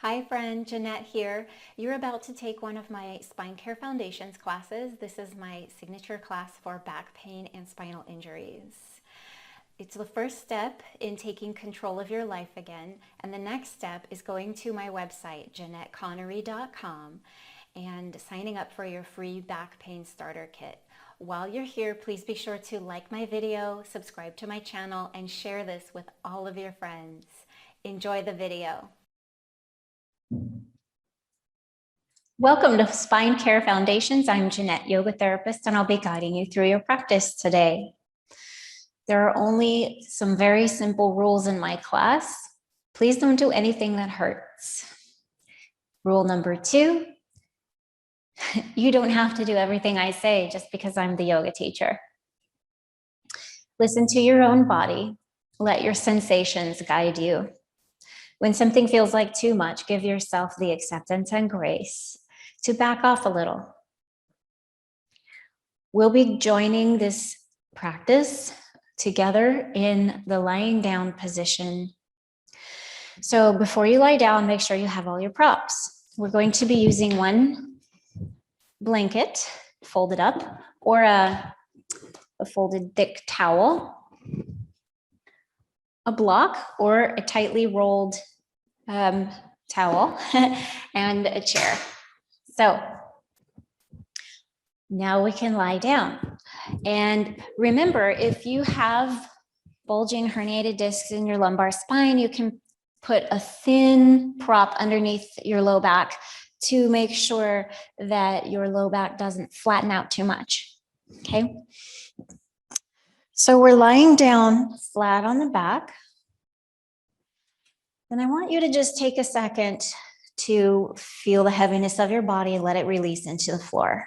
Hi friend, Jeanette here. You're about to take one of my Spine Care Foundations classes. This is my signature class for back pain and spinal injuries. It's the first step in taking control of your life again, and the next step is going to my website, JeanetteConnery.com, and signing up for your free back pain starter kit. While you're here, please be sure to like my video, subscribe to my channel, and share this with all of your friends. Enjoy the video. Welcome to Spine Care Foundations. I'm Jeanette, yoga therapist, and I'll be guiding you through your practice today. There are only some very simple rules in my class. Please don't do anything that hurts. Rule number 2, you don't have to do everything I say just because I'm the yoga teacher. Listen to your own body. Let your sensations guide you. When something feels like too much, give yourself the acceptance and grace to back off a little. We'll be joining this practice together in the lying down position. So before you lie down, make sure you have all your props. We're going to be using one blanket folded up or a folded thick towel, a block or a tightly rolled towel, and a chair. So now we can lie down. And remember, if you have bulging herniated discs in your lumbar spine, you can put a thin prop underneath your low back to make sure that your low back doesn't flatten out too much. Okay. So we're lying down flat on the back. And I want you to just take a second to feel the heaviness of your body and let it release into the floor.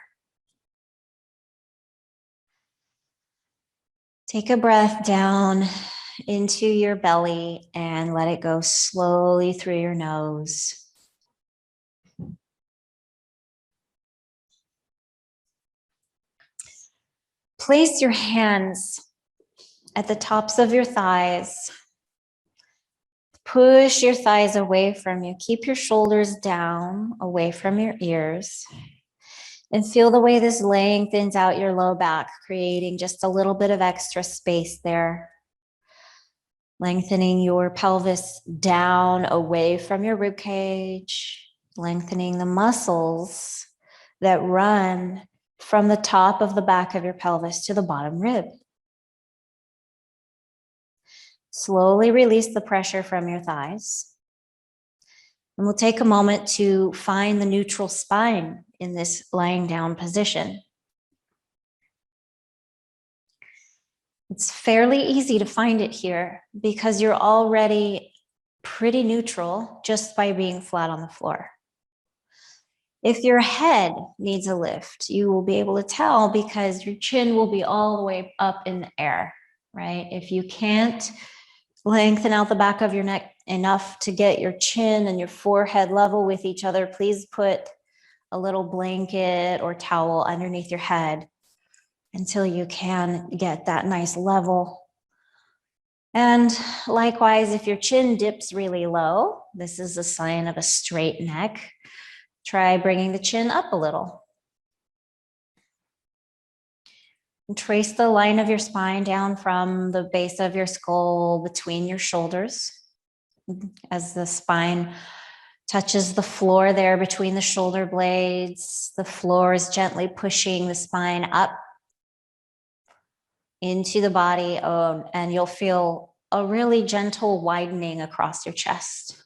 Take a breath down into your belly and let it go slowly through your nose. Place your hands at the tops of your thighs. Push your thighs away from you. Keep your shoulders down, away from your ears. And feel the way this lengthens out your low back, creating just a little bit of extra space there. Lengthening your pelvis down, away from your rib cage. Lengthening the muscles that run from the top of the back of your pelvis to the bottom rib. Slowly release the pressure from your thighs. And we'll take a moment to find the neutral spine in this lying down position. It's fairly easy to find it here because you're already pretty neutral just by being flat on the floor. If your head needs a lift, you will be able to tell because your chin will be all the way up in the air, right? If you can't lengthen out the back of your neck enough to get your chin and your forehead level with each other, please put a little blanket or towel underneath your head until you can get that nice level. And likewise, if your chin dips really low, this is a sign of a straight neck. Try bringing the chin up a little. And trace the line of your spine down from the base of your skull between your shoulders as the spine touches the floor there between the shoulder blades. The floor is gently pushing the spine up into the body, and you'll feel a really gentle widening across your chest.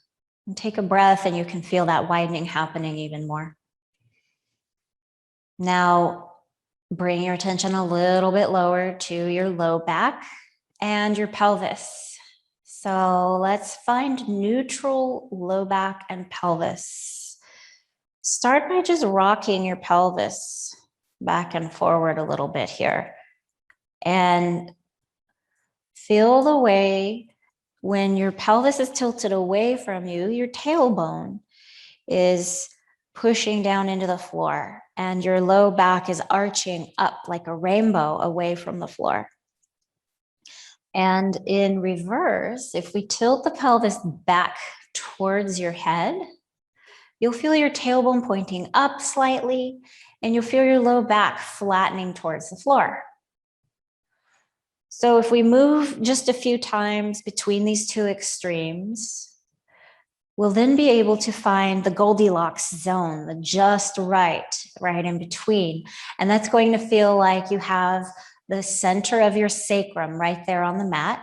And take a breath and you can feel that widening happening even more. Now, bring your attention a little bit lower to your low back and your pelvis. So let's find neutral low back and pelvis. Start by just rocking your pelvis back and forward a little bit here. And feel the way when your pelvis is tilted away from you, your tailbone is pushing down into the floor and your low back is arching up like a rainbow away from the floor. And in reverse, if we tilt the pelvis back towards your head, You'll feel your tailbone pointing up slightly, and you'll feel your low back flattening towards the floor. So if we move just a few times between these two extremes, we'll then be able to find the Goldilocks zone, the just right in between. And that's going to feel like you have the center of your sacrum right there on the mat.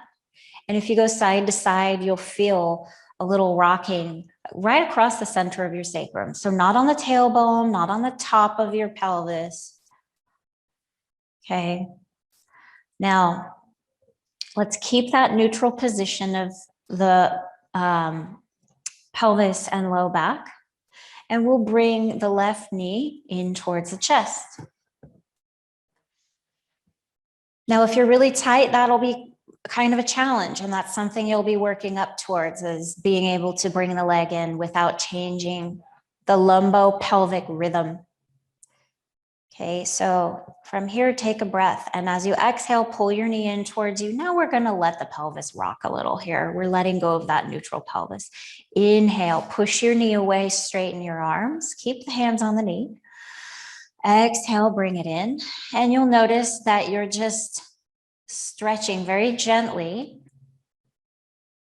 And if you go side to side, you'll feel a little rocking right across the center of your sacrum. So not on the tailbone, not on the top of your pelvis. Okay. Now, let's keep that neutral position of the pelvis and low back. And we'll bring the left knee in towards the chest. Now, if you're really tight, that'll be kind of a challenge. And that's something you'll be working up towards, is being able to bring the leg in without changing the lumbopelvic rhythm. Okay, so from here, take a breath. And as you exhale, pull your knee in towards you. Now we're going to let the pelvis rock a little here. We're letting go of that neutral pelvis. Inhale, push your knee away, straighten your arms. Keep the hands on the knee. Exhale, bring it in. And you'll notice that you're just stretching very gently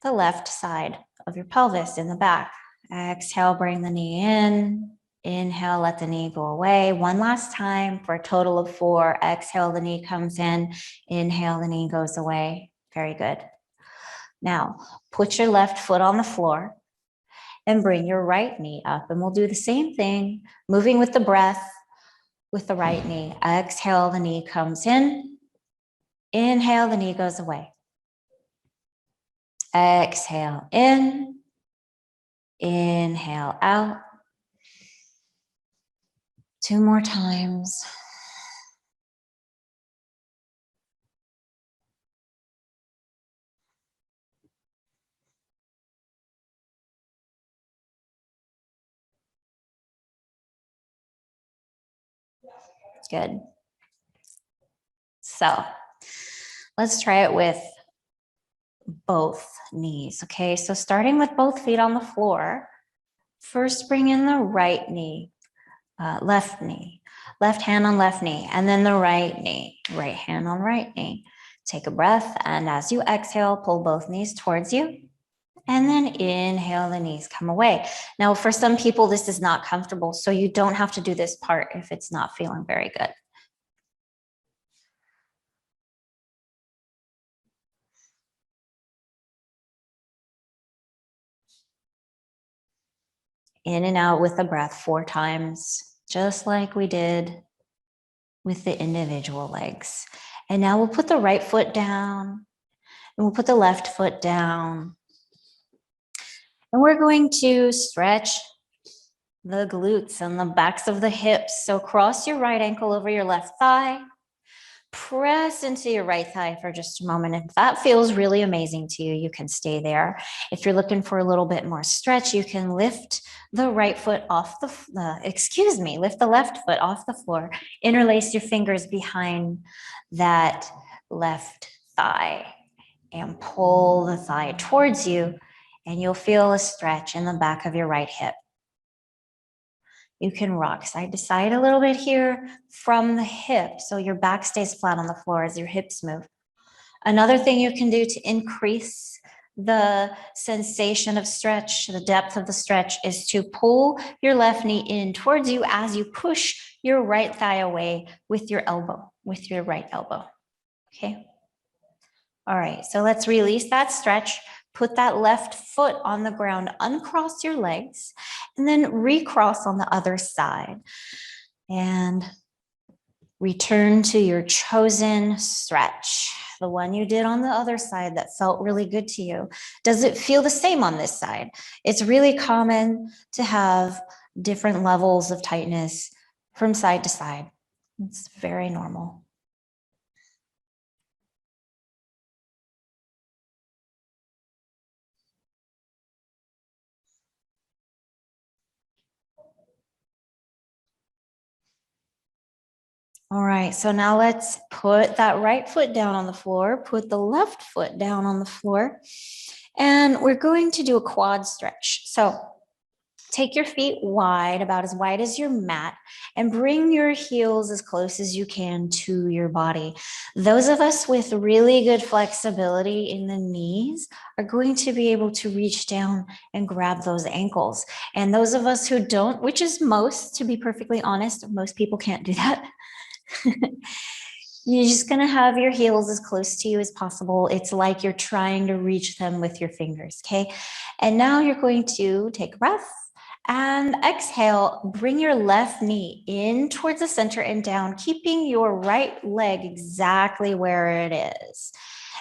the left side of your pelvis in the back. Exhale, bring the knee in. Inhale, let the knee go away. One last time for a total of 4. Exhale, the knee comes in. Inhale, the knee goes away. Very good. Now, put your left foot on the floor and bring your right knee up. And we'll do the same thing, moving with the breath with the right knee. Exhale, the knee comes in. Inhale, the knee goes away. Exhale in. Inhale out. 2 more times. Good. So let's try it with both knees. Okay, so starting with both feet on the floor, first bring in the right knee, left hand on left knee, and then the right knee, right hand on right knee. Take a breath, and as you exhale, pull both knees towards you, and then inhale, the knees come away. Now, for some people, this is not comfortable, so you don't have to do this part if it's not feeling very good. In and out with the breath 4 times, just like we did with the individual legs. And now we'll put the right foot down, and we'll put the left foot down. And we're going to stretch the glutes and the backs of the hips. So cross your right ankle over your left thigh. Press into your right thigh for just a moment. If that feels really amazing to you, you can stay there. If you're looking for a little bit more stretch, you can lift the right foot off lift the left foot off the floor. Interlace your fingers behind that left thigh and pull the thigh towards you, and you'll feel a stretch in the back of your right hip. You can rock side to side a little bit here from the hip, so your back stays flat on the floor as your hips move. Another thing you can do to increase the sensation of stretch, the depth of the stretch, is to pull your left knee in towards you as you push your right thigh away with your elbow, with your right elbow. Okay. All right, so let's release that stretch. Put that left foot on the ground, uncross your legs, and then recross on the other side. And return to your chosen stretch, the one you did on the other side that felt really good to you. Does it feel the same on this side? It's really common to have different levels of tightness from side to side. It's very normal. All right, so now let's put that right foot down on the floor, put the left foot down on the floor, and we're going to do a quad stretch. So Take your feet wide, about as wide as your mat, and bring your heels as close as you can to your body. Those of us with really good flexibility in the knees are going to be able to reach down and grab those ankles. And those of us who don't, which is most, to be perfectly honest, most people can't do that. You're just going to have your heels as close to you as possible. It's like you're trying to reach them with your fingers, okay? And now you're going to take a breath and exhale. Bring your left knee in towards the center and down, keeping your right leg exactly where it is.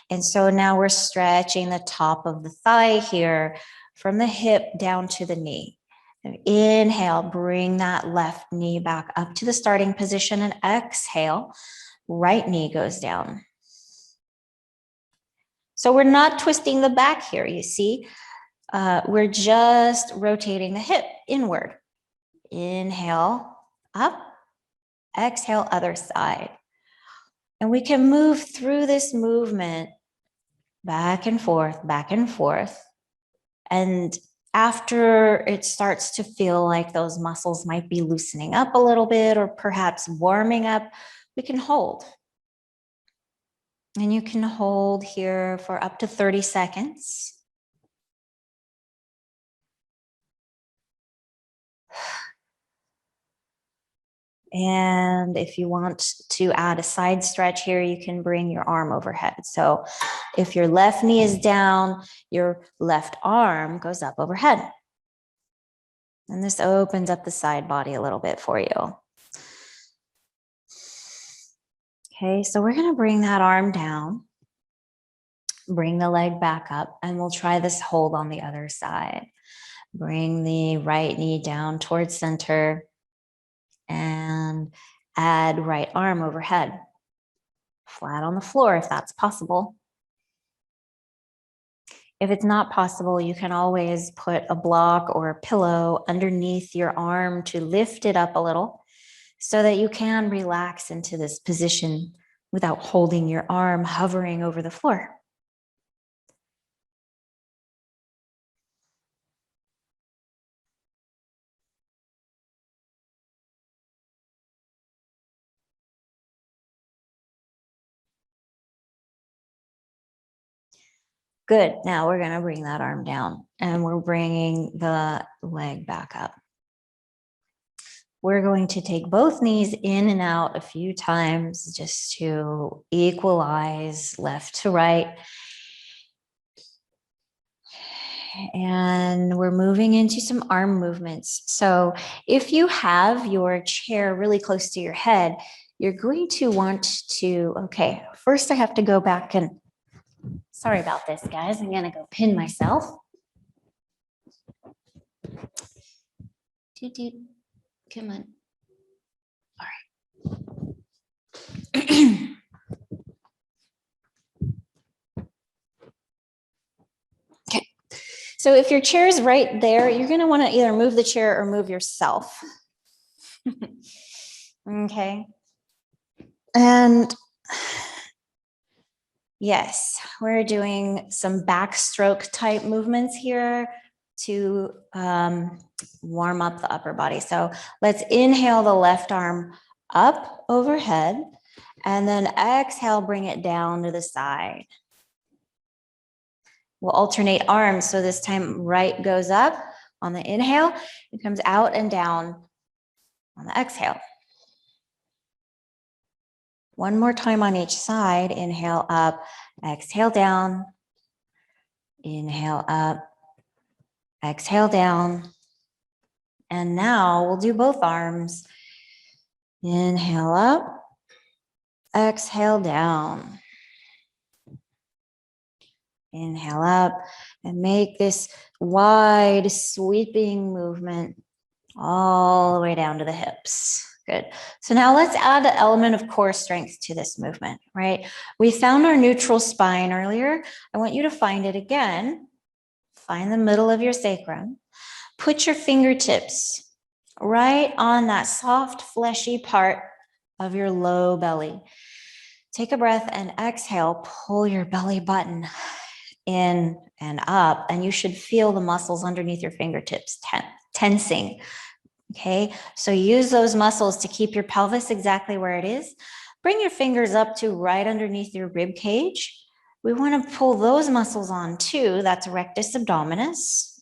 And so now we're stretching the top of the thigh here from the hip down to the knee. Inhale, bring that left knee back up to the starting position, and exhale, right knee goes down. So we're not twisting the back here, you see. We're just rotating the hip inward. Inhale, up, exhale, other side. And we can move through this movement back and forth, back and forth. And after it starts to feel like those muscles might be loosening up a little bit or perhaps warming up, we can hold. And you can hold here for up to 30 seconds. And if you want to add a side stretch here, you can bring your arm overhead. So if your left knee is down, your left arm goes up overhead. And this opens up the side body a little bit for you. Okay, so we're going to bring that arm down, bring the leg back up, and we'll try this hold on the other side. Bring the right knee down towards center and add right arm overhead. Flat on the floor if that's possible. If it's not possible, you can always put a block or a pillow underneath your arm to lift it up a little so that you can relax into this position without holding your arm hovering over the floor. Good. Now we're going to bring that arm down and we're bringing the leg back up. We're going to take both knees in and out a few times just to equalize left to right. And we're moving into some arm movements. So if you have your chair really close to your head, you're going to want to, okay, first I have to go back and, sorry about this, guys. I'm going to go pin myself. Come on. All right. Okay. So if your chair is right there, you're going to want to either move the chair or move yourself. Okay. And yes, we're doing some backstroke type movements here to warm up the upper body. So let's inhale the left arm up overhead and then exhale, bring it down to the side. We'll alternate arms. So this time right goes up on the inhale, it comes out and down on the exhale. One more time on each side. Inhale up, exhale down, inhale up, exhale down. And now we'll do both arms. Inhale up, exhale down. Inhale up and make this wide sweeping movement all the way down to the hips. Good. So now let's add the element of core strength to this movement, right? We found our neutral spine earlier. I want you to find it again. Find the middle of your sacrum. Put your fingertips right on that soft, fleshy part of your low belly. Take a breath and exhale. Pull your belly button in and up, and you should feel the muscles underneath your fingertips tensing. Okay, so use those muscles to keep your pelvis exactly where it is. Bring your fingers up to right underneath your rib cage. We want to pull those muscles on too. That's rectus abdominis.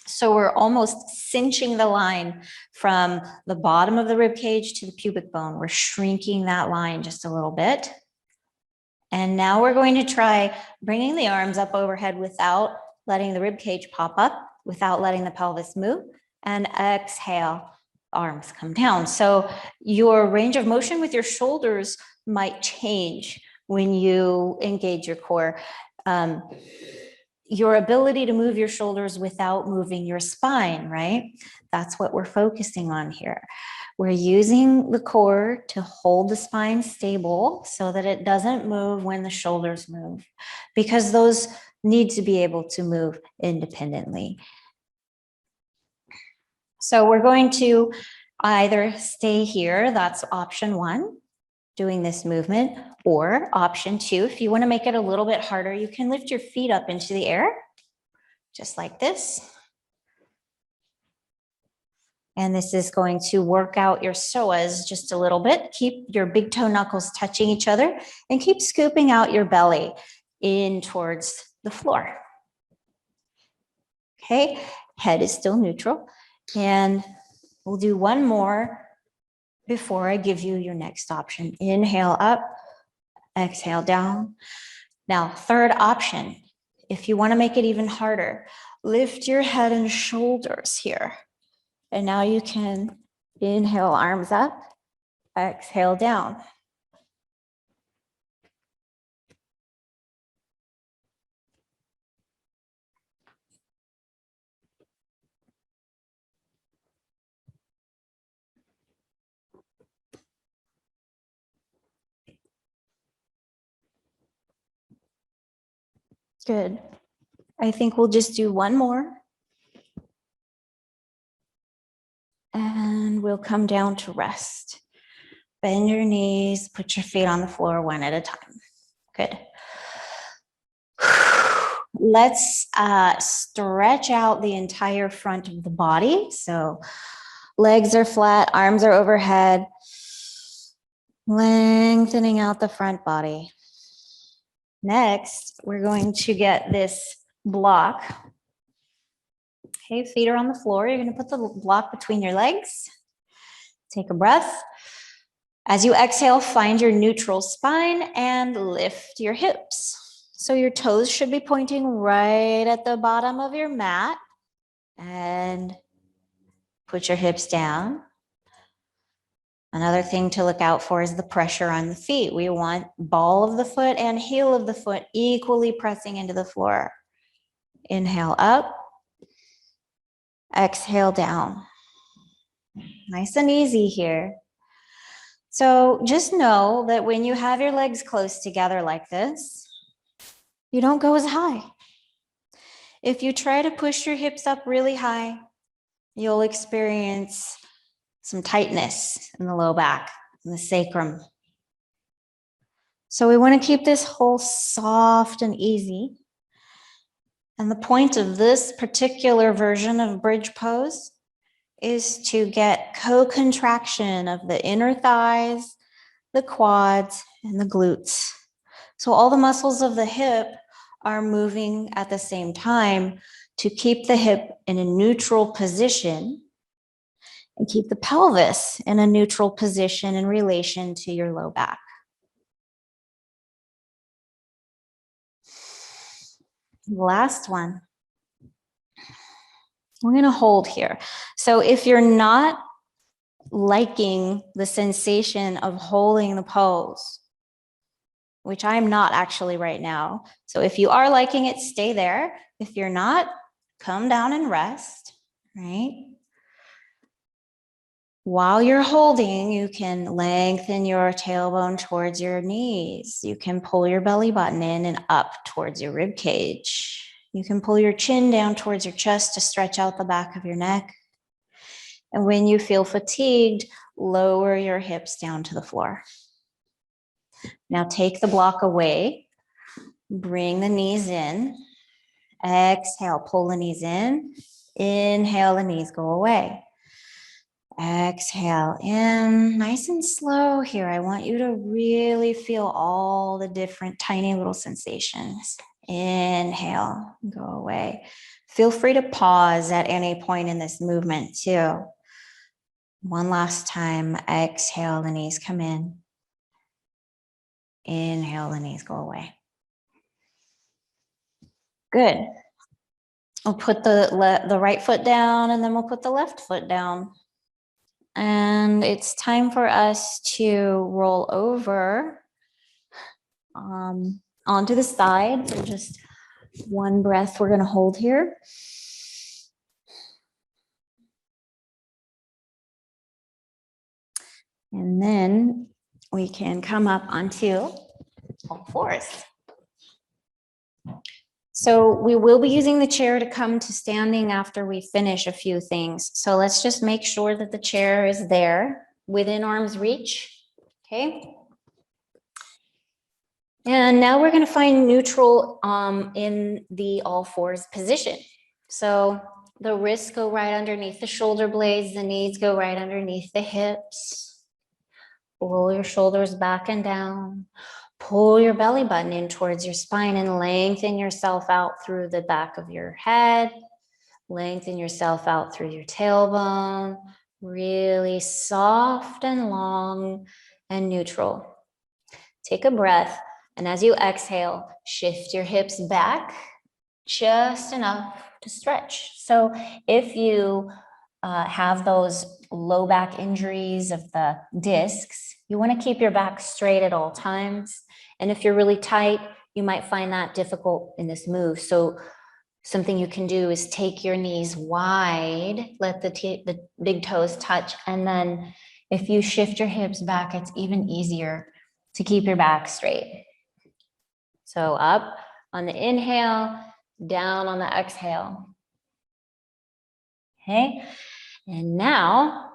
So we're almost cinching the line from the bottom of the rib cage to the pubic bone. We're shrinking that line just a little bit. And now we're going to try bringing the arms up overhead without letting the rib cage pop up, without letting the pelvis move, and exhale, arms come down. So your range of motion with your shoulders might change when you engage your core. Your ability to move your shoulders without moving your spine, right? That's what we're focusing on here. We're using the core to hold the spine stable so that it doesn't move when the shoulders move, because those need to be able to move independently. So we're going to either stay here, that's option one, doing this movement, or option two, if you want to make it a little bit harder, you can lift your feet up into the air, just like this. And this is going to work out your psoas just a little bit. Keep your big toe knuckles touching each other and keep scooping out your belly in towards the floor. Okay, head is still neutral. And we'll do one more before I give you your next option. Inhale up, exhale down. Now, third option, if you want to make it even harder, lift your head and shoulders here. And now you can inhale, arms up, exhale down. Good. I think we'll just do one more. And we'll come down to rest. Bend your knees, put your feet on the floor one at a time. Good. Let's stretch out the entire front of the body. So legs are flat, arms are overhead, lengthening out the front body. Next, we're going to get this block. Okay, feet are on the floor. You're going to put the block between your legs. Take a breath. As you exhale, find your neutral spine and lift your hips. So your toes should be pointing right at the bottom of your mat. And put your hips down. Another thing to look out for is the pressure on the feet. We want ball of the foot and heel of the foot equally pressing into the floor. Inhale up. Exhale down. Nice and easy here. So just know that when you have your legs close together like this, you don't go as high. If you try to push your hips up really high, you'll experience some tightness in the low back and the sacrum. So we want to keep this whole soft and easy. And the point of this particular version of bridge pose is to get co-contraction of the inner thighs, the quads, and the glutes. So all the muscles of the hip are moving at the same time to keep the hip in a neutral position and keep the pelvis in a neutral position in relation to your low back. Last one. We're going to hold here. So if you're not liking the sensation of holding the pose, which I'm not actually right now. So if you are liking it, stay there. If you're not, come down and rest, right? While you're holding, you can lengthen your tailbone towards your knees. You can pull your belly button in and up towards your rib cage. You can pull your chin down towards your chest to stretch out the back of your neck. And when you feel fatigued, lower your hips down to the floor. Now take the block away. Bring the knees in. Exhale, pull the knees in. Inhale, the knees go away. Exhale in, nice and slow here. I want you to really feel all the different tiny little sensations. Inhale, go away. Feel free to pause at any point in this movement too. One last time, exhale, the knees come in. Inhale, the knees go away. Good. We'll put the right foot down and then we'll put the left foot down. And it's time for us to roll over onto the side. So just one breath we're going to hold here. And then we can come up onto all fours. So we will be using the chair to come to standing after we finish a few things. So let's just make sure that the chair is there within arm's reach. Okay. And now we're going to find neutral in the all fours position. So the wrists go right underneath the shoulder blades, the knees go right underneath the hips. Roll your shoulders back and down. Pull your belly button in towards your spine and lengthen yourself out through the back of your head. Lengthen yourself out through your tailbone. Really soft and long and neutral. Take a breath. And as you exhale, shift your hips back just enough to stretch. So if you have those low back injuries of the discs, you want to keep your back straight at all times. And if you're really tight, you might find that difficult in this move. So something you can do is take your knees wide, let the big toes touch. And then if you shift your hips back, it's even easier to keep your back straight. So up on the inhale, down on the exhale. Okay. And now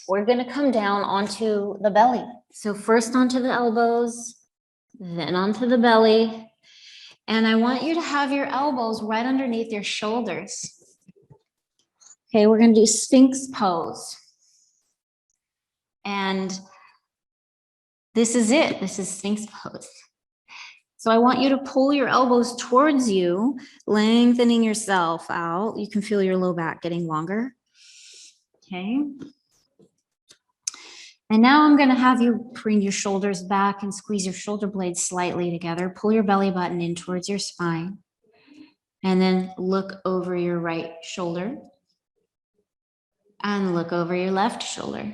we're going to come down onto the belly. So first onto the elbows, then onto the belly. And I want you to have your elbows right underneath your shoulders. Okay, we're going to do Sphinx pose. And this is it. This is Sphinx pose. So I want you to pull your elbows towards you, lengthening yourself out. You can feel your low back getting longer. Okay. And now I'm going to have you bring your shoulders back and squeeze your shoulder blades slightly together. Pull your belly button in towards your spine. And then look over your right shoulder. And look over your left shoulder.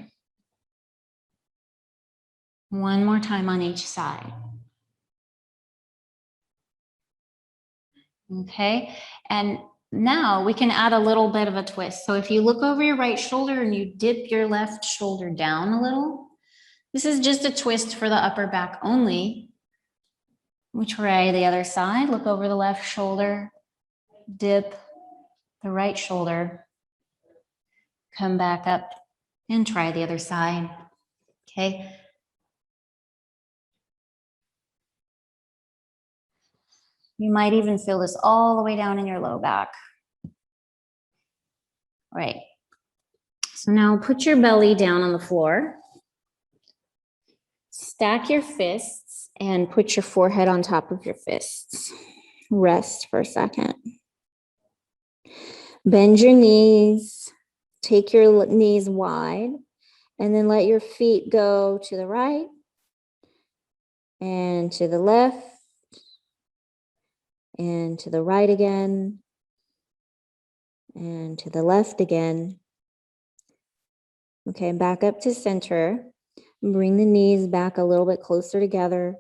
One more time on each side. Okay. And now we can add a little bit of a twist. So if you look over your right shoulder and you dip your left shoulder down a little, this is just a twist for the upper back only. We try the other side. Look over the left shoulder, dip the right shoulder, come back up and try the other side. Okay. You might even feel this all the way down in your low back. All right. So now put your belly down on the floor. Stack your fists and put your forehead on top of your fists. Rest for a second. Bend your knees. Take your knees wide. And then let your feet go to the right and to the left and to the right again and to the left again. Okay, back up to center. Bring the knees back a little bit closer together.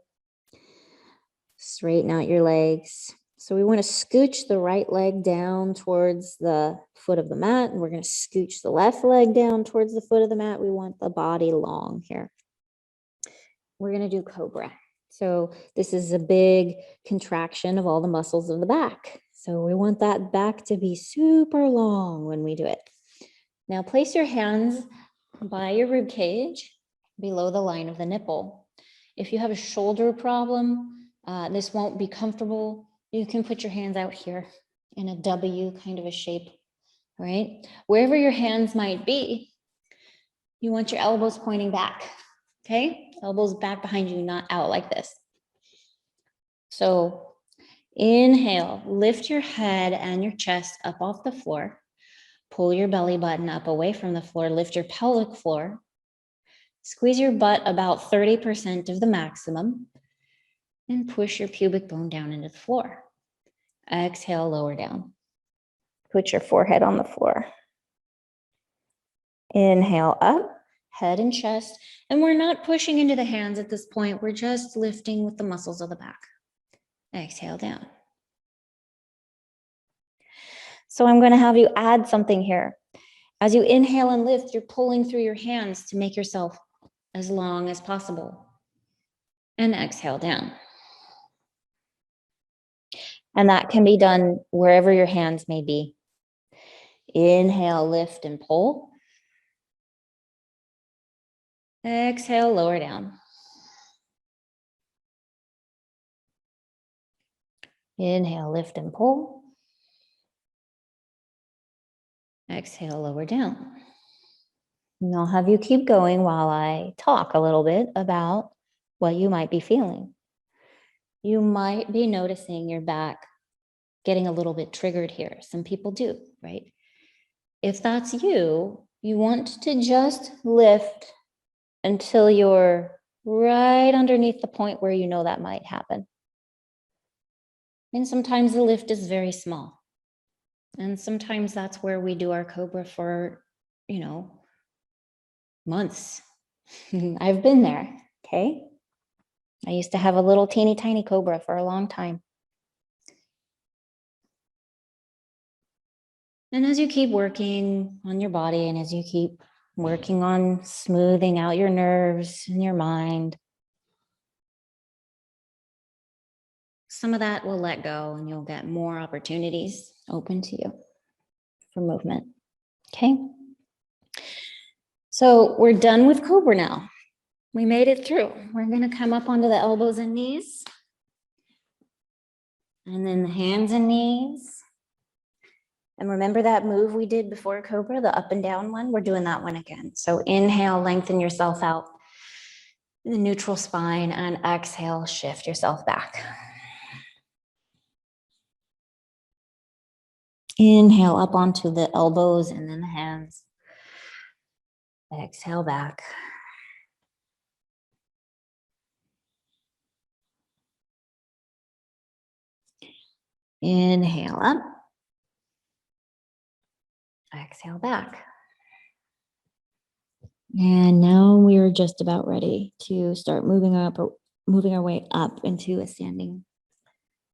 Straighten out your legs. So we want to scooch the right leg down towards the foot of the mat, and we're going to scooch the left leg down towards the foot of the mat. We want the body long here. We're going to do cobra. So this is a big contraction of all the muscles of the back. So we want that back to be super long when we do it. Now place your hands by your rib cage below the line of the nipple. If you have a shoulder problem, this won't be comfortable. You can put your hands out here in a W kind of a shape right? Wherever your hands might be, you want your elbows pointing back, okay? Elbows back behind you, not out like this. So inhale, lift your head and your chest up off the floor. Pull your belly button up away from the floor, lift your pelvic floor. Squeeze your butt about 30% of the maximum and push your pubic bone down into the floor. Exhale, lower down. Put your forehead on the floor. Inhale up, head and chest. And we're not pushing into the hands at this point. We're just lifting with the muscles of the back. Exhale down. So I'm going to have you add something here. As you inhale and lift, you're pulling through your hands to make yourself as long as possible. And exhale down. And that can be done wherever your hands may be. Inhale, lift and pull. Exhale, lower down. Inhale, lift and pull. Exhale, lower down. And I'll have you keep going while I talk a little bit about what you might be feeling. You might be noticing your back getting a little bit triggered here. Some people do, right? If that's you, you want to just lift until you're right underneath the point where you know that might happen. And sometimes the lift is very small. And sometimes that's where we do our Cobra for, months. I've been there, okay? I used to have a little teeny tiny Cobra for a long time. And as you keep working on your body and as you keep working on smoothing out your nerves and your mind, some of that will let go and you'll get more opportunities open to you for movement, okay? So we're done with Cobra now. We made it through. We're gonna come up onto the elbows and knees. And then the hands and knees. And remember that move we did before Cobra, the up and down one? We're doing that one again. So inhale, lengthen yourself out in the neutral spine, and exhale, shift yourself back. Inhale up onto the elbows and then the hands. Exhale back. Inhale up. Exhale back. And now we're just about ready to start moving up or moving our way up into a standing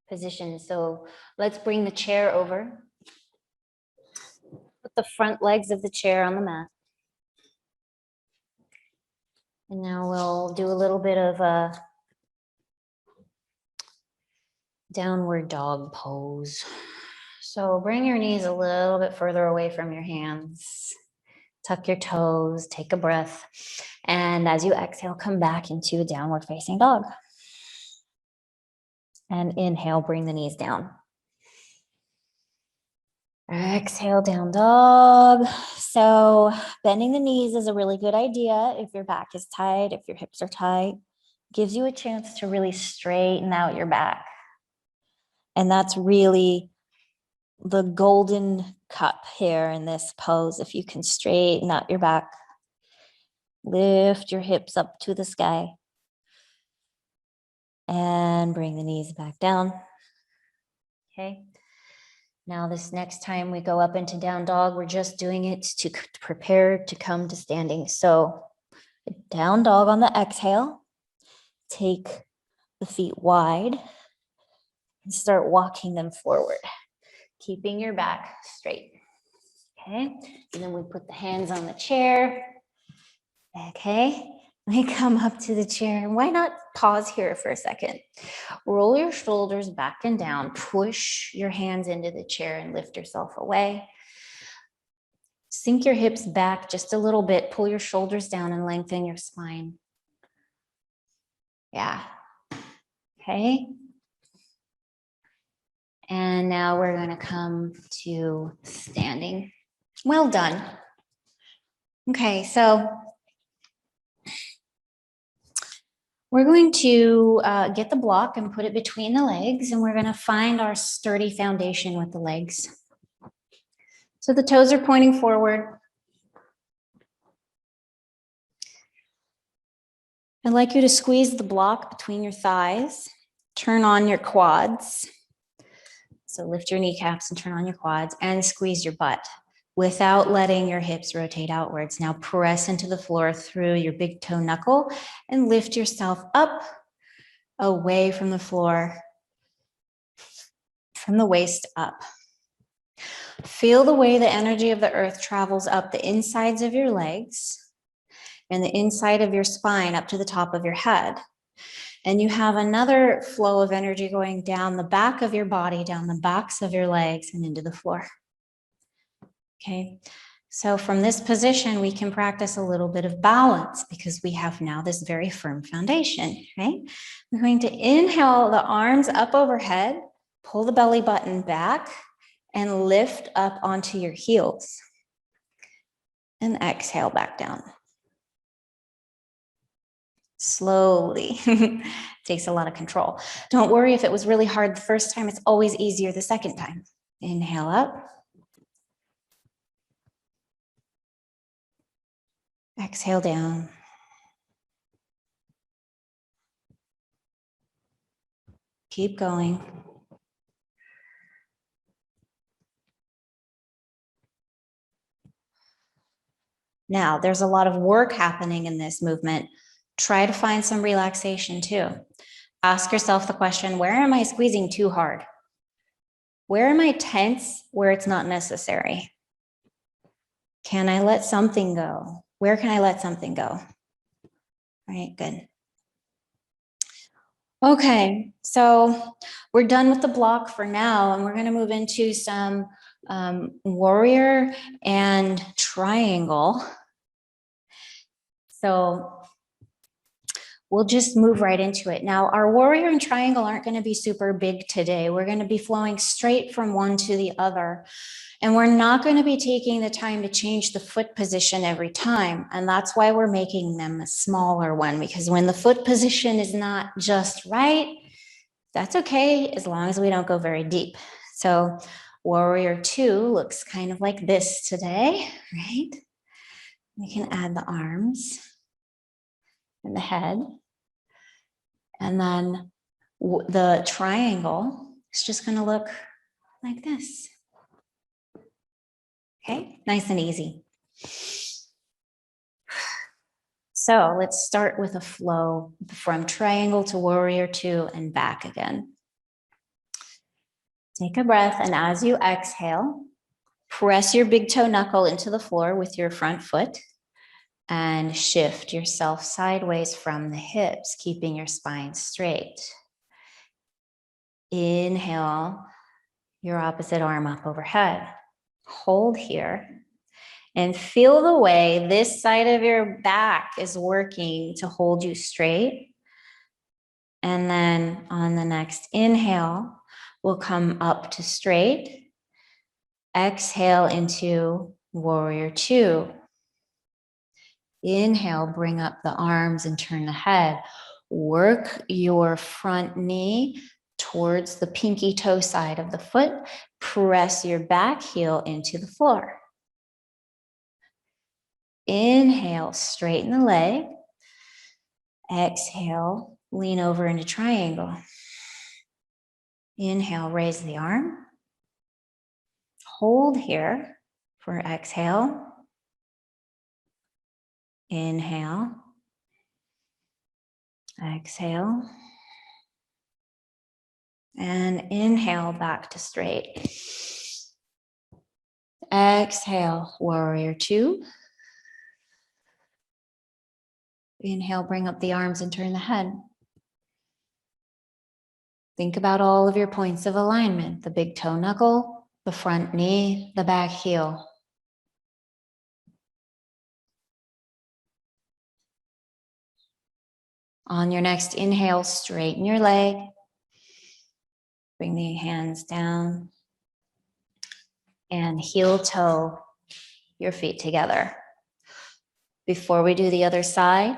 position. So let's bring the chair over. Put the front legs of the chair on the mat. And now we'll do a little bit of a downward dog pose. So bring your knees a little bit further away from your hands. Tuck your toes, take a breath. And as you exhale, come back into a downward facing dog. And inhale, bring the knees down. Exhale, down dog. So bending the knees is a really good idea if your back is tight, if your hips are tight. Gives you a chance to really straighten out your back. And that's really the golden cup here in this pose. If you can straighten out your back, lift your hips up to the sky, and bring the knees back down. Okay. Now this next time we go up into down dog, we're just doing it to prepare to come to standing. So down dog on the exhale, take the feet wide and start walking them forward, keeping your back straight. Okay, and then we put the hands on the chair. Okay, we come up to the chair. Why not pause here for a second? Roll your shoulders back and down, push your hands into the chair and lift yourself away. Sink your hips back just a little bit, pull your shoulders down and lengthen your spine. Yeah, okay. And now we're gonna come to standing. Well done. Okay, so we're going to get the block and put it between the legs, and we're going to find our sturdy foundation with the legs. So the toes are pointing forward. I'd like you to squeeze the block between your thighs, turn on your quads. So lift your kneecaps and turn on your quads and squeeze your butt without letting your hips rotate outwards. Now press into the floor through your big toe knuckle and lift yourself up away from the floor, from the waist up. Feel the way the energy of the earth travels up the insides of your legs and the inside of your spine up to the top of your head. And you have another flow of energy going down the back of your body, down the backs of your legs and into the floor. Okay, so from this position, we can practice a little bit of balance because we have now this very firm foundation, right? We're going to inhale the arms up overhead, pull the belly button back, and lift up onto your heels. And exhale back down. Slowly. Takes a lot of control. Don't worry if it was really hard the first time, it's always easier the second time. Inhale up. Exhale down. Keep going. Now, there's a lot of work happening in this movement. Try to find some relaxation too. Ask yourself the question, where am I squeezing too hard? Where am I tense where it's not necessary? Can I let something go? Where can I let something go? All right, good. Okay, so we're done with the block for now, and we're going to move into some warrior and triangle. So we'll just move right into it. Now, our warrior and triangle aren't going to be super big today. We're going to be flowing straight from one to the other. And we're not going to be taking the time to change the foot position every time. And that's why we're making them a smaller one, because when the foot position is not just right, that's okay, as long as we don't go very deep. So warrior 2 looks kind of like this today, right? We can add the arms and the head. And then the triangle is just going to look like this. Okay, nice and easy. So let's start with a flow from triangle to warrior 2 and back again. Take a breath, and as you exhale, press your big toe knuckle into the floor with your front foot and shift yourself sideways from the hips, keeping your spine straight. Inhale your opposite arm up overhead. Hold here and feel the way this side of your back is working to hold you straight. And then on the next inhale, we'll come up to straight. Exhale into warrior 2. Inhale, bring up the arms and turn the head. Work your front knee towards the pinky toe side of the foot. Press your back heel into the floor. Inhale, straighten the leg. Exhale, lean over into triangle. Inhale, raise the arm. Hold here for exhale. Inhale. Exhale. And inhale back to straight. Exhale, warrior 2. Inhale, bring up the arms and turn the head. Think about all of your points of alignment, the big toe knuckle, the front knee, the back heel. On your next inhale, straighten your leg. Bring the hands down and heel toe your feet together. Before we do the other side,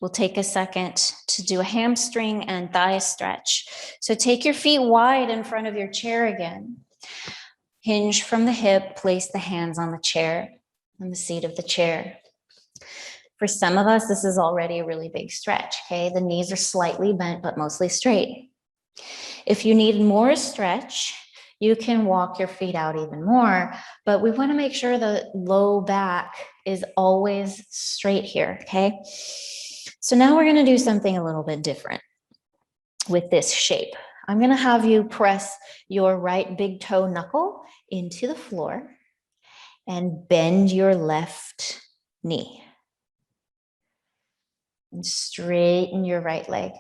we'll take a second to do a hamstring and thigh stretch. So take your feet wide in front of your chair again. Hinge from the hip, place the hands on the chair, on the seat of the chair. For some of us, this is already a really big stretch, okay? The knees are slightly bent, but mostly straight. If you need more stretch, you can walk your feet out even more, but we want to make sure the low back is always straight here, okay? So now we're going to do something a little bit different with this shape. I'm going to have you press your right big toe knuckle into the floor and bend your left knee. And straighten your right leg.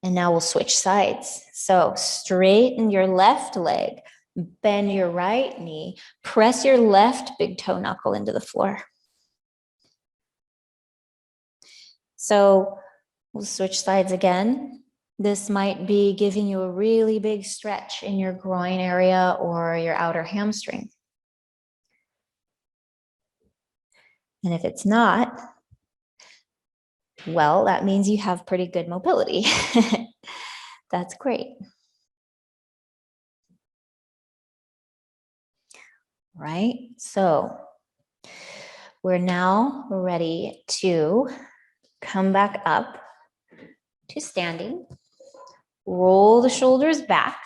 And now we'll switch sides. So straighten your left leg, bend your right knee, press your left big toe knuckle into the floor. So we'll switch sides again. This might be giving you a really big stretch in your groin area or your outer hamstring. And if it's not, well, that means you have pretty good mobility. That's great. Right? So we're now ready to come back up to standing. Roll the shoulders back.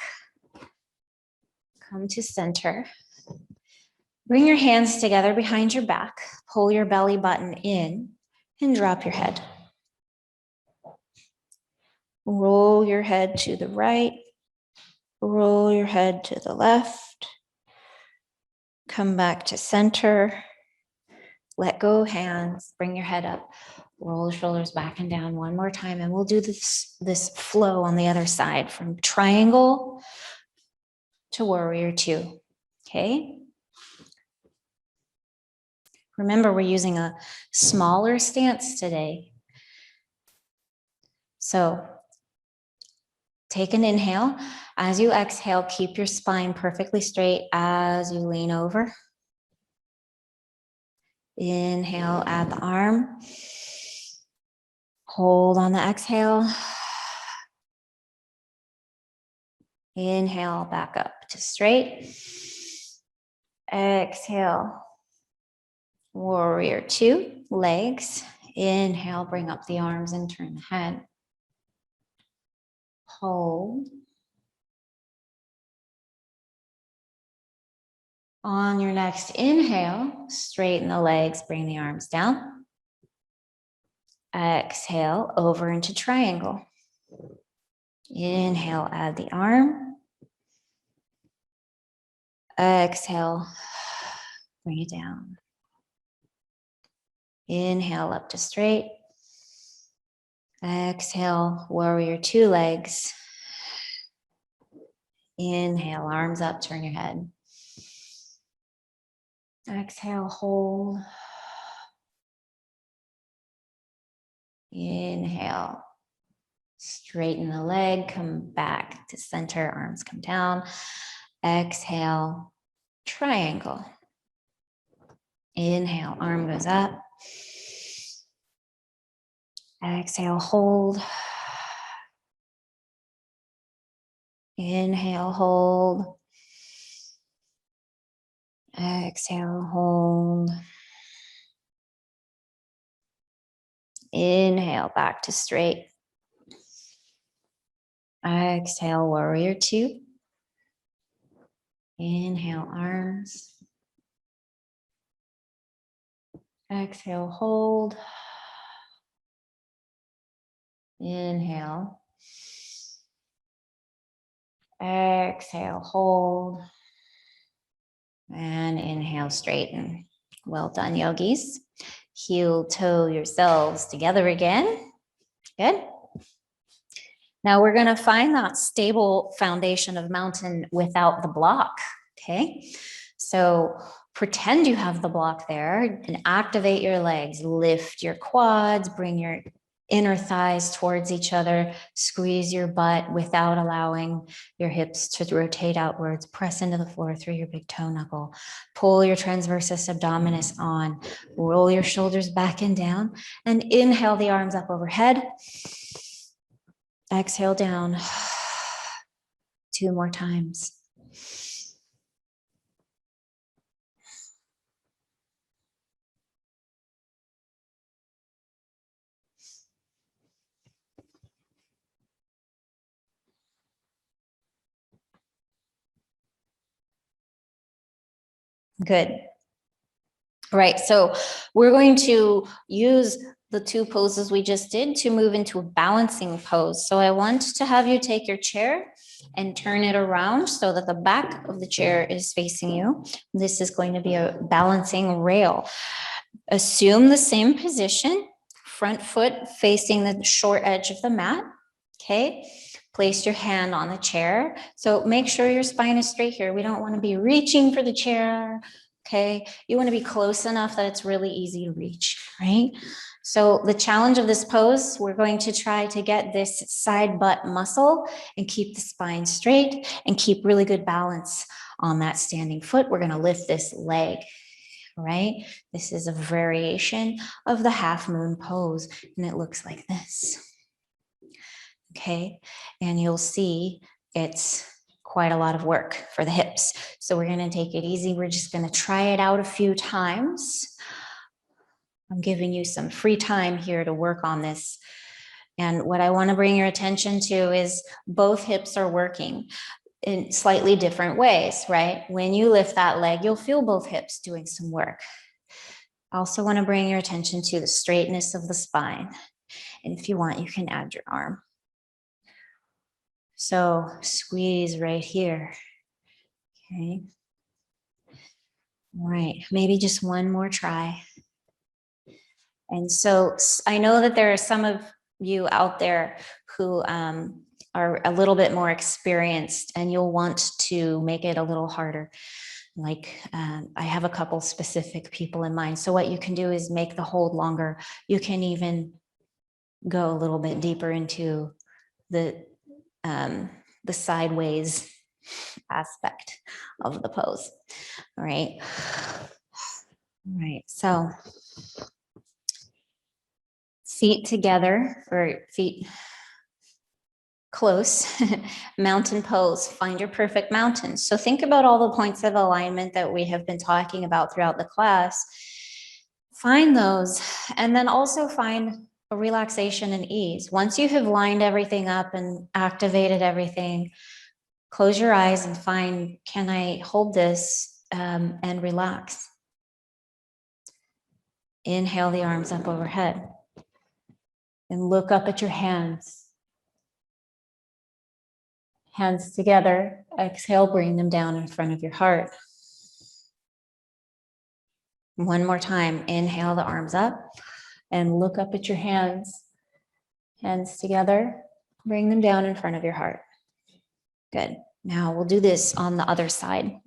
Come to center. Bring your hands together behind your back. Pull your belly button in and drop your head. Roll your head to the right. Roll your head to the left. Come back to center. Let go hands. Bring your head up. Roll the shoulders back and down one more time. And we'll do this flow on the other side from triangle to warrior two. Okay? Remember, we're using a smaller stance today. So take an inhale. As you exhale, keep your spine perfectly straight as you lean over. Inhale, add the arm. Hold on the exhale. Inhale, back up to straight. Exhale, warrior two, legs. Inhale, bring up the arms and turn the head. Hold. On your next inhale, straighten the legs, bring the arms down. Exhale, over into triangle. Inhale, add the arm. Exhale, bring it down. Inhale, up to straight. Exhale, warrior two, legs. Inhale, arms up, turn your head. Exhale, hold. Inhale, straighten the leg, come back to center, arms come down. Exhale, triangle. Inhale, arm goes up. Exhale, hold. Inhale, hold. Exhale, hold. Inhale, back to straight. Exhale, warrior two. Inhale, arms. Exhale, hold. Inhale. Exhale, hold. And inhale, straighten. Well done, yogis. Heel toe yourselves together again. Good. Now we're going to find that stable foundation of mountain without the block. Okay. So pretend you have the block there and activate your legs. Lift your quads, bring your inner thighs towards each other. Squeeze your butt without allowing your hips to rotate outwards. Press into the floor through your big toe knuckle. Pull your transversus abdominis on. Roll your shoulders back and down. And inhale the arms up overhead. Exhale down. 2 more times. Good. Right, so we're going to use the 2 poses we just did to move into a balancing pose. So I want to have you take your chair and turn it around so that the back of the chair is facing you. This is going to be a balancing rail. Assume the same position, front foot facing the short edge of the mat, okay? Place your hand on the chair. So make sure your spine is straight here. We don't want to be reaching for the chair, okay? You want to be close enough that it's really easy to reach, right? So the challenge of this pose, we're going to try to get this side butt muscle and keep the spine straight and keep really good balance on that standing foot. We're going to lift this leg, right? This is a variation of the half moon pose, and it looks like this. Okay, and you'll see it's quite a lot of work for the hips. So we're going to take it easy. We're just going to try it out a few times. I'm giving you some free time here to work on this. And what I want to bring your attention to is both hips are working in slightly different ways, right? When you lift that leg, you'll feel both hips doing some work. I also want to bring your attention to the straightness of the spine. And if you want, you can add your arm. So squeeze right here. Okay. All right, maybe just one more try. And so I know that there are some of you out there who are a little bit more experienced, and you'll want to make it a little harder. Like I have a couple specific people in mind. So what you can do is make the hold longer. You can even go a little bit deeper into the sideways aspect of the pose. All right. All right. So feet together, or feet close, mountain pose. Find your perfect mountain. So think about all the points of alignment that we have been talking about throughout the class. Find those, and then also find a relaxation and ease. Once you have lined everything up and activated everything, close your eyes and find, can I hold this and relax? Inhale the arms up overhead and look up at your hands. Hands together. Exhale, bring them down in front of your heart. One more time. Inhale the arms up and look up at your hands. Hands together. Bring them down in front of your heart. Good. Now we'll do this on the other side.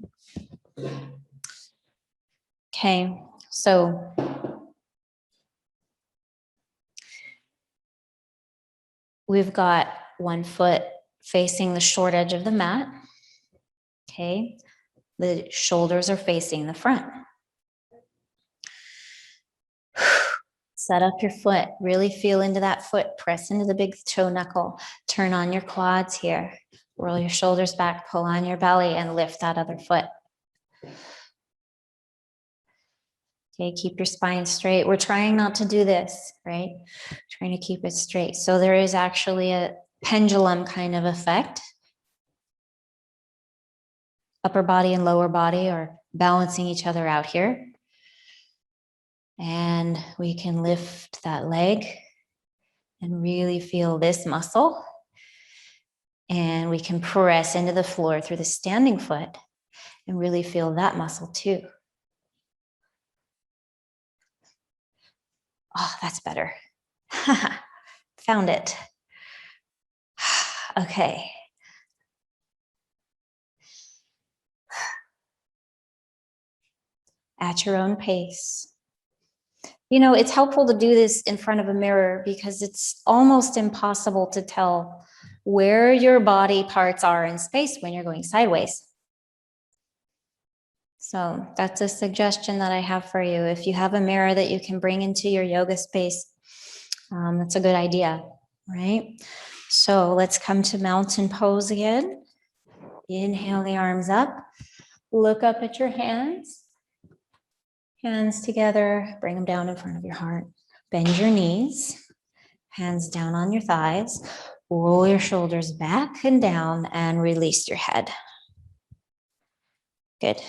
Okay, so we've got one foot facing the short edge of the mat. Okay, the shoulders are facing the front. Set up your foot, really feel into that foot, press into the big toe knuckle, turn on your quads here, roll your shoulders back, pull on your belly and lift that other foot. Okay, keep your spine straight. We're trying not to do this, right? Trying to keep it straight. So there is actually a pendulum kind of effect. Upper body and lower body are balancing each other out here. And we can lift that leg and really feel this muscle. And we can press into the floor through the standing foot and really feel that muscle too. Oh, that's better. Found it. Okay. At your own pace, You know, it's helpful to do this in front of a mirror because it's almost impossible to tell where your body parts are in space when you're going sideways. So that's a suggestion that I have for you. If you have a mirror that you can bring into your yoga space, that's a good idea, right? So let's come to mountain pose again. Inhale the arms up. Look up at your hands. Hands together, bring them down in front of your heart. Bend your knees, hands down on your thighs. Roll your shoulders back and down and release your head. Good.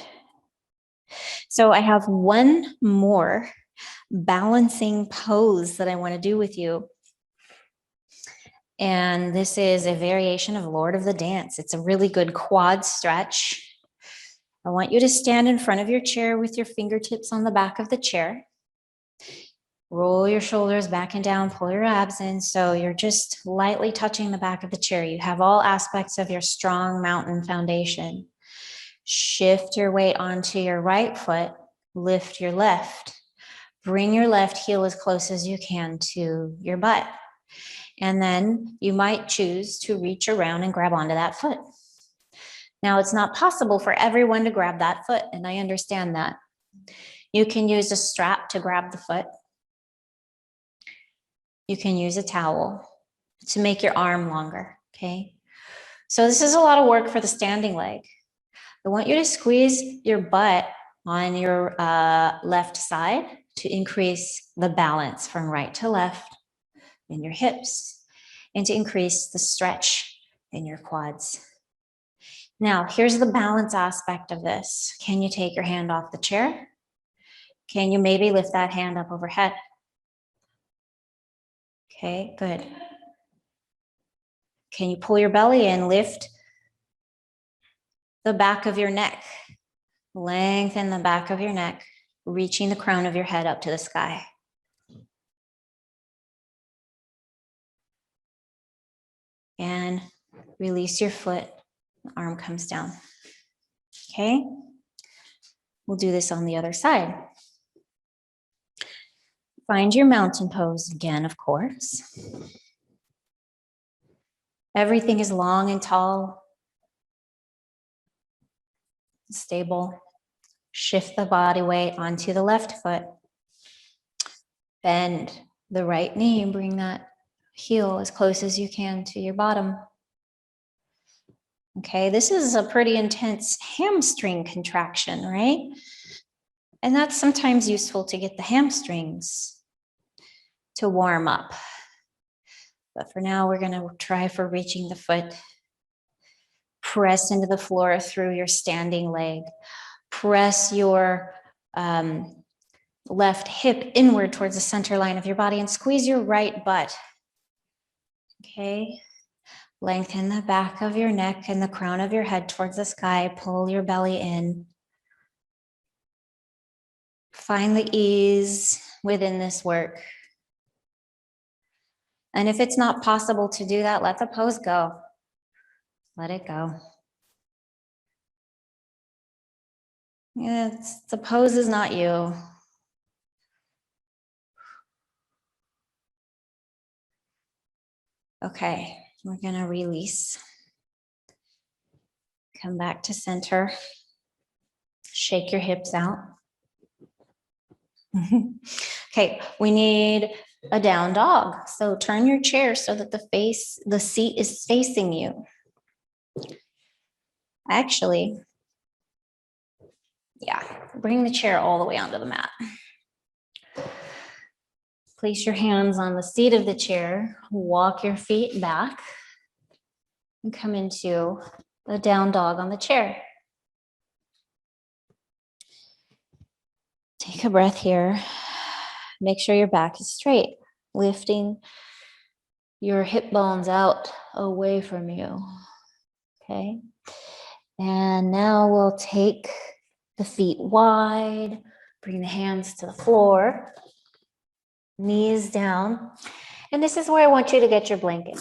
So I have one more balancing pose that I want to do with you. And this is a variation of Lord of the Dance. It's a really good quad stretch. I want you to stand in front of your chair with your fingertips on the back of the chair. Roll your shoulders back and down, pull your abs in. So you're just lightly touching the back of the chair. You have all aspects of your strong mountain foundation. Shift your weight onto your right foot, lift your left. Bring your left heel as close as you can to your butt. And then you might choose to reach around and grab onto that foot. Now, it's not possible for everyone to grab that foot, and I understand that. You can use a strap to grab the foot. You can use a towel to make your arm longer, okay? So this is a lot of work for the standing leg. I want you to squeeze your butt on your left side to increase the balance from right to left in your hips and to increase the stretch in your quads. Now, here's the balance aspect of this. Can you take your hand off the chair? Can you maybe lift that hand up overhead? Okay, good. Can you pull your belly in, lift the back of your neck, lengthen the back of your neck, reaching the crown of your head up to the sky. And release your foot, the arm comes down. Okay, we'll do this on the other side. Find your mountain pose again, of course. Everything is long and tall, stable. Shift the body weight onto the left foot. Bend the right knee and bring that heel as close as you can to your bottom. Okay, this is a pretty intense hamstring contraction, right? And that's sometimes useful to get the hamstrings to warm up. But for now, we're gonna try for reaching the foot. Press into the floor through your standing leg. Press your left hip inward towards the center line of your body and squeeze your right butt. Okay. Lengthen the back of your neck and the crown of your head towards the sky. Pull your belly in. Find the ease within this work. And if it's not possible to do that, let the pose go. Let it go. The pose is not you. Okay, we're gonna release. Come back to center. Shake your hips out. Okay, we need a down dog. So turn your chair so that the seat is facing you. Actually, yeah, bring the chair all the way onto the mat. Place your hands on the seat of the chair, walk your feet back, and come into the down dog on the chair. Take a breath here. Make sure your back is straight, lifting your hip bones out away from you. Okay. And now we'll take the feet wide, bring the hands to the floor, knees down. And this is where I want you to get your blanket.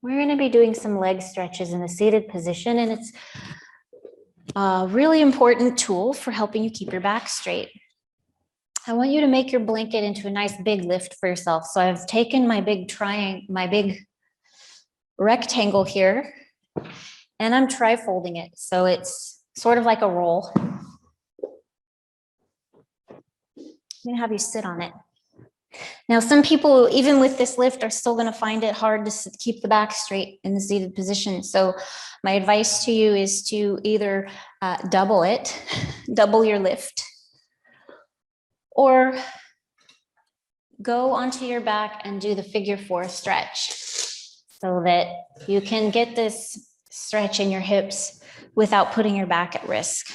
We're going to be doing some leg stretches in a seated position, and it's a really important tool for helping you keep your back straight. I want you to make your blanket into a nice big lift for yourself. So I've taken my big rectangle here, and I'm tri-folding it. So it's sort of like a roll. I'm gonna have you sit on it. Now, some people, even with this lift, are still gonna find it hard to keep the back straight in the seated position. So my advice to you is to either double it, double your lift, or go onto your back and do the figure 4 stretch so that you can get this stretch in your hips without putting your back at risk.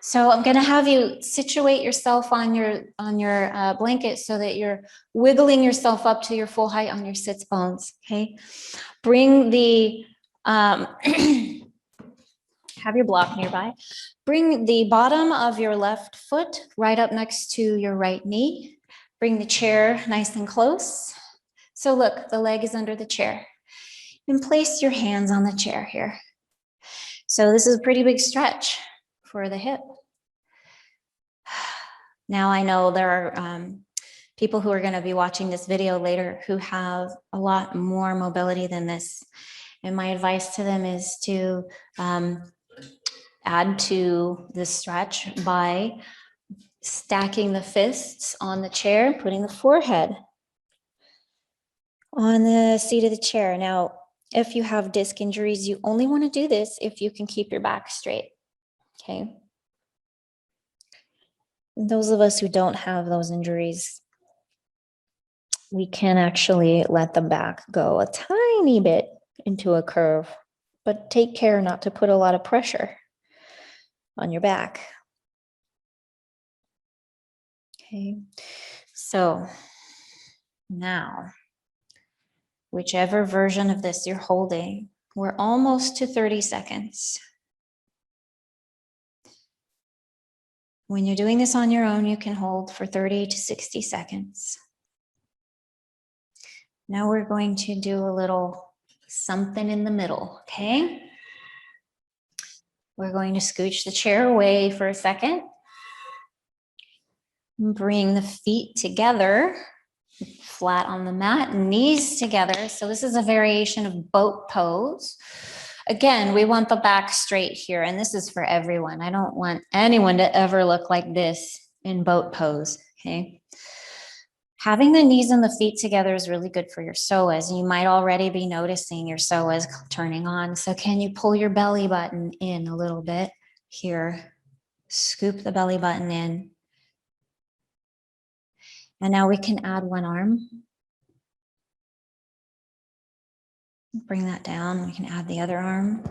So I'm going to have you situate yourself on your blanket so that you're wiggling yourself up to your full height on your sits bones. Okay. Bring the, have your block nearby. Bring the bottom of your left foot right up next to your right knee. Bring the chair nice and close. So look, the leg is under the chair. And place your hands on the chair here. So this is a pretty big stretch for the hip. Now I know there are people who are going to be watching this video later who have a lot more mobility than this. And my advice to them is to add to the stretch by stacking the fists on the chair, putting the forehead on the seat of the chair. Now, if you have disc injuries, you only want to do this if you can keep your back straight, okay? Those of us who don't have those injuries, we can actually let the back go a tiny bit into a curve, but take care not to put a lot of pressure on your back. Okay, so now, whichever version of this you're holding, we're almost to 30 seconds. When you're doing this on your own, you can hold for 30 to 60 seconds. Now we're going to do a little something in the middle, okay? We're going to scooch the chair away for a second. Bring the feet together, flat on the mat, knees together. So this is a variation of boat pose. Again, we want the back straight here, and this is for everyone. I don't want anyone to ever look like this in boat pose, okay? Having the knees and the feet together is really good for your psoas. You might already be noticing your psoas turning on. So can you pull your belly button in a little bit here? Scoop the belly button in. And now we can add one arm. Bring that down. We can add the other arm.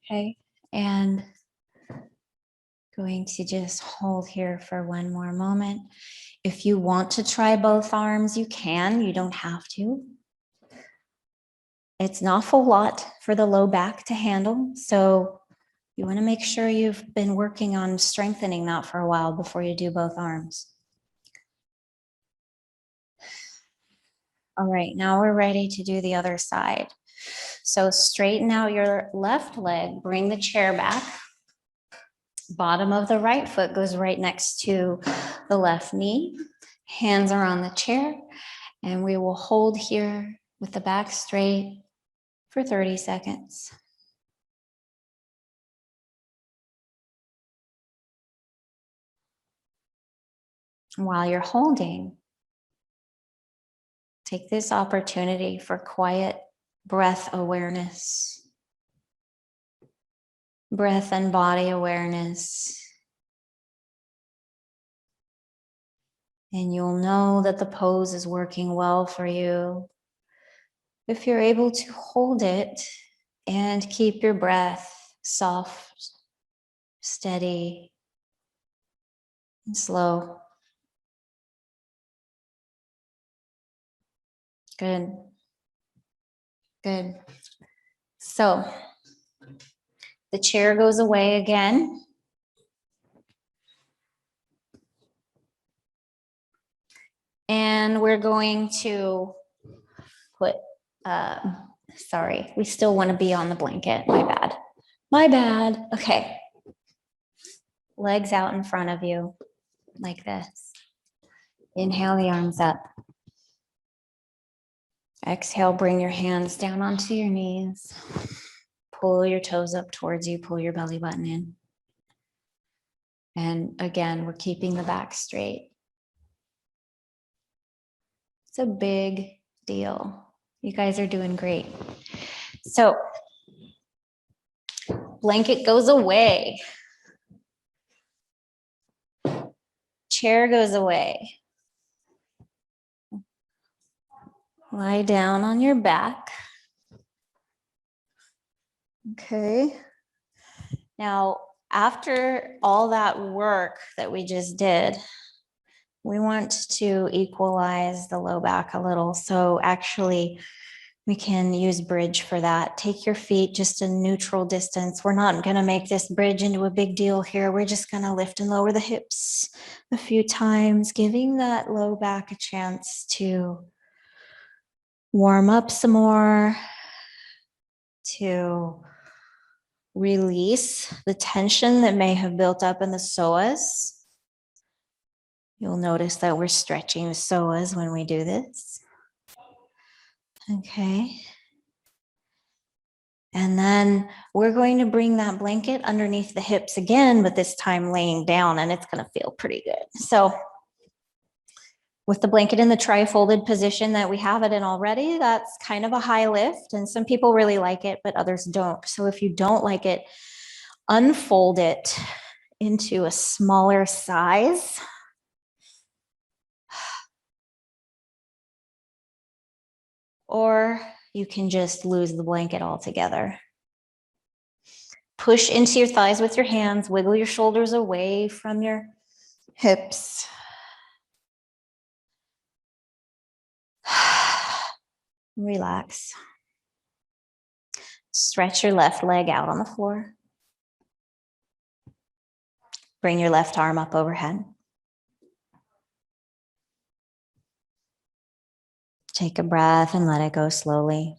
Okay, and going to just hold here for one more moment. If you want to try both arms, you can. You don't have to. It's an awful lot for the low back to handle, so you want to make sure you've been working on strengthening that for a while before you do both arms. All right, now we're ready to do the other side. So straighten out your left leg, bring the chair back. Bottom of the right foot goes right next to the left knee. Hands are on the chair, and we will hold here with the back straight for 30 seconds. While you're holding, take this opportunity for quiet breath awareness, breath and body awareness. And you'll know that the pose is working well for you if you're able to hold it and keep your breath soft, steady, and slow. Good. Good. So the chair goes away again. And we're going to put, sorry, we still want to be on the blanket, my bad. My bad. Okay. Legs out in front of you like this. Inhale the arms up. Exhale, bring your hands down onto your knees. Pull your toes up towards you, pull your belly button in. And again, we're keeping the back straight. It's a big deal. You guys are doing great. So, blanket goes away. Chair goes away. Lie down on your back. Okay. Now, after all that work that we just did, we want to equalize the low back a little. So actually, we can use bridge for that. Take your feet just a neutral distance. We're not going to make this bridge into a big deal here. We're just going to lift and lower the hips a few times, giving that low back a chance to warm up some more, to release the tension that may have built up in the psoas. You'll notice that we're stretching the psoas when we do this. Okay. And then we're going to bring that blanket underneath the hips again, but this time laying down, and it's going to feel pretty good. So with the blanket in the tri-folded position that we have it in already, that's kind of a high lift, and some people really like it, but others don't. So if you don't like it, unfold it into a smaller size. Or you can just lose the blanket altogether. Push into your thighs with your hands, wiggle your shoulders away from your hips. Relax. Stretch your left leg out on the floor. Bring your left arm up overhead. Take a breath and let it go slowly.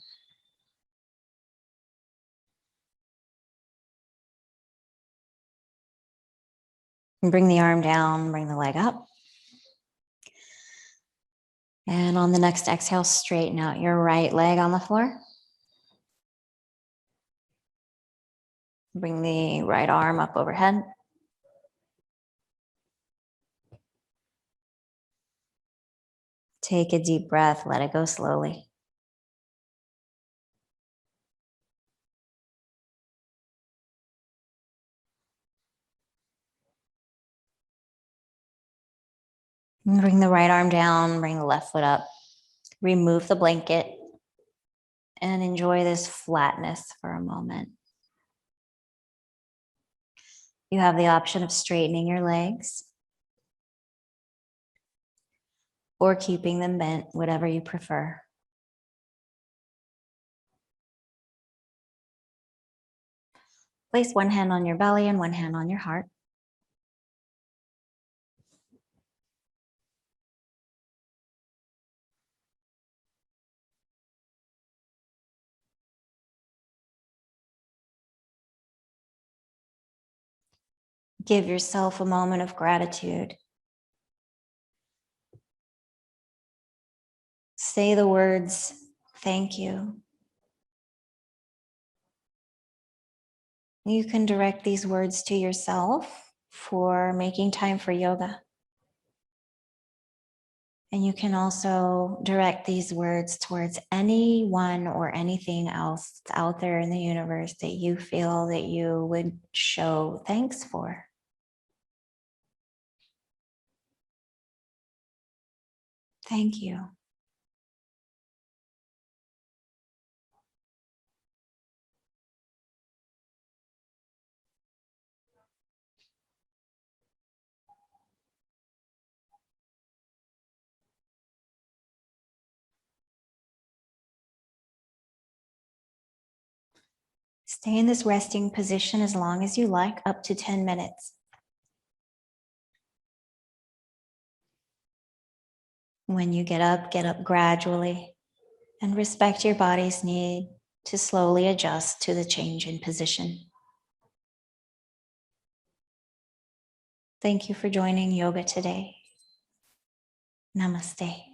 And bring the arm down, bring the leg up. And on the next exhale, straighten out your right leg on the floor. Bring the right arm up overhead. Take a deep breath, let it go slowly. And bring the right arm down, bring the left foot up. Remove the blanket and enjoy this flatness for a moment. You have the option of straightening your legs or keeping them bent, whatever you prefer. Place one hand on your belly and one hand on your heart. Give yourself a moment of gratitude. Say the words, thank you. You can direct these words to yourself for making time for yoga. And you can also direct these words towards anyone or anything else out there in the universe that you feel that you would show thanks for. Thank you. Stay in this resting position as long as you like, up to 10 minutes. When you get up gradually and respect your body's need to slowly adjust to the change in position. Thank you for joining yoga today. Namaste.